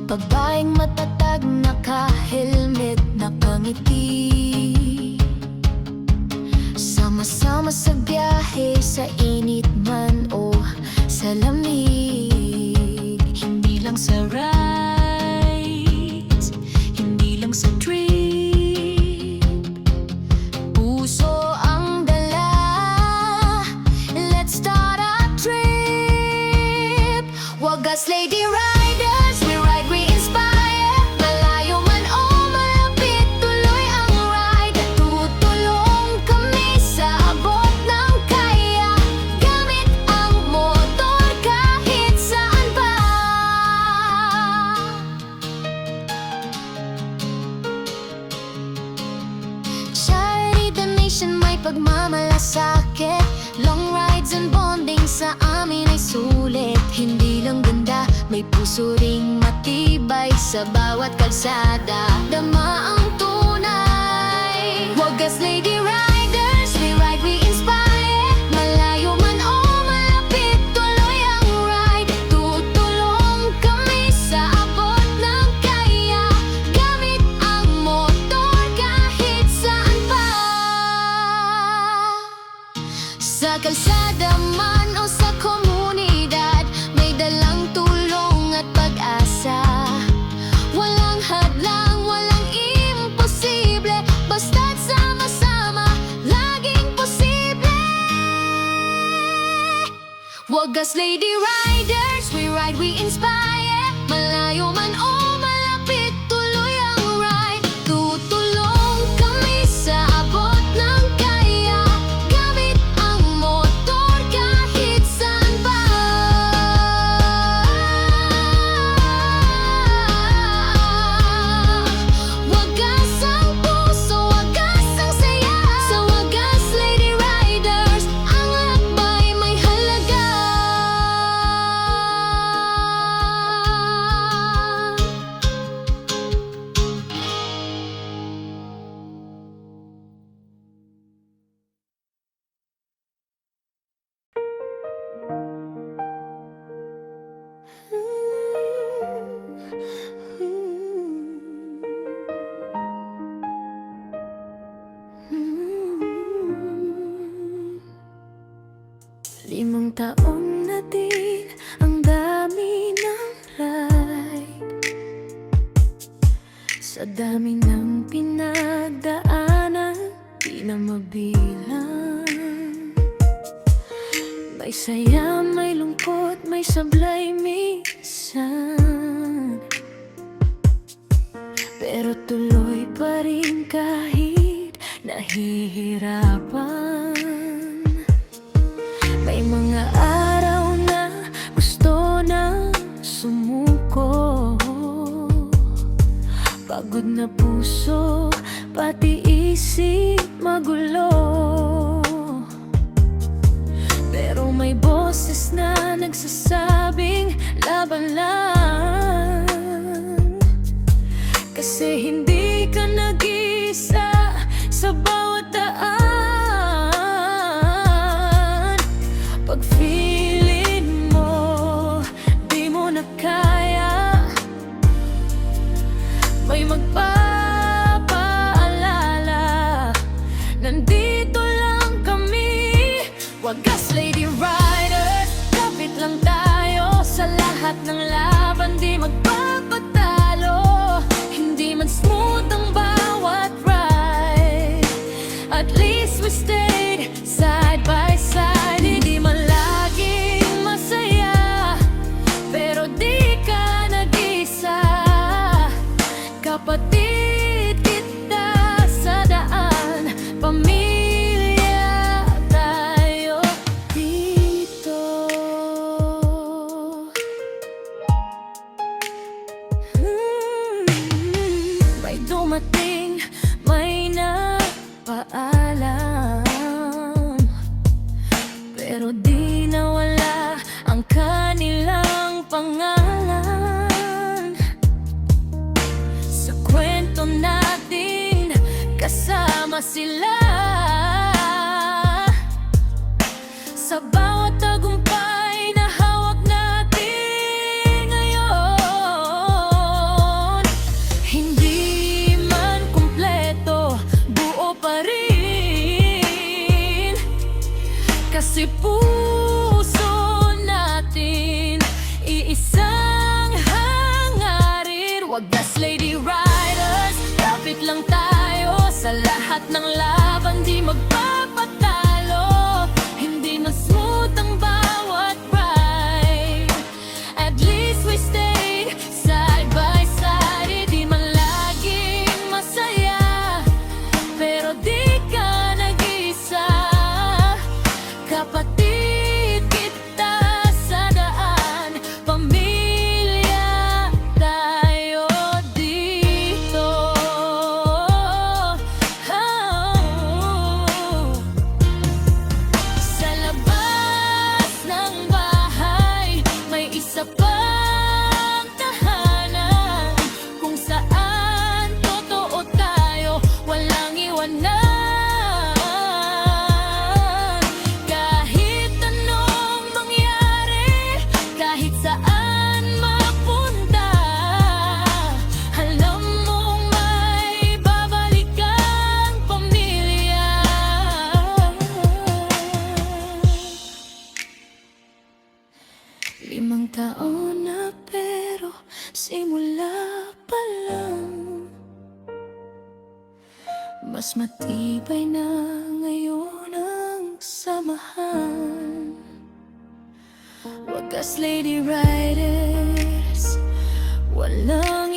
Babaeng matatag, naka-helmet, nakangiti, sama-sama sa biyahe, sa init man o sa lamig. Hindi lang sa rides, hindi lang sa trip, puso ang dala. Let's start a trip. Wagas Lady Riders, we ride, we inspire. Malayo man o malapit, tuloy ang ride. Tutulong kami sa abot ng kaya, gamit ang motor kahit saan pa. Charity donation, may pagmamalasakit. Long rides and bonding sa amin ay sulit. Hindi lang ganda, may puso ring matibay sa bawat kalsada. Dama ang tunay. Wagas Lady Riders, we ride, we inspire. Malayo man o malapit, tuloy ang ride. Tutulong kami sa abot ng kaya, gamit ang motor kahit saan pa. Sa kalsada man o sa komunidad, may dalang tulong at pag-asa. Walang hadlang, walang imposible, basta't sama-sama, laging posible. Wagas Lady Riders, we ride, we inspire. Malayo man o malapit, tuloy ang ride. Tutulong kami sa abot ng kaya, gamit ang motor kahit saan pa. Wagas ang puso, wagas ang saya. Sa Wagas Lady Riders, ang lakbay may halaga. Limang taon na din, ang dami ng ride. Sa dami ng pinagdaanan, di na mabilang. May saya, may lungkot, may sablay minsan. Pero tuloy pa rin kahit nahihirapan. May mga araw na gusto na sumuko, pagod na puso, pati isip magulo. Pero may boses na nagsasabing laban lang, kasi hindi ka nag-isa sa bawat daan. Pag feeling mo di mo na kaya, may magpapaalala, nandito lang kami. Wagas Lady Riders, kapit lang tayo sa lahat ng laban, di magpapatalo. Hindi man smooth ang bawat ride, at least we stayed side by side. Hindi man laging masaya, pero di ka nag-isa. Kapatid kita sa daan, pamilya tayo dito. May dumating, may napaalam, pero di nawala ang kanilang pangalan. magkasama sila. Sa bawat tagumpay na hawak natin ngayon, hindi man kumpleto, buo pa rin. Kasi puso natin iisang hangarin. Wagas Lady Riders, kapit lang tayo sa lahat ng laban, di magpapatalo. Hindi na smooth ang bawat ride, at least we stayed side by side. Di man laging masaya, pero di ka nag-isa. Kapatid kita sa daan, pamilya tayo dito. Sa labas ng bahay, may isa pang tahanan, kung saan totoo tayo, walang iwanan. Kahit anong mangyari, kahit saan mapunta, alam mong may babalik ang pamilya. 5 taon na pero simula pa lang, mas matibay na ngayon ang samahan. Wagas Lady Riders, walang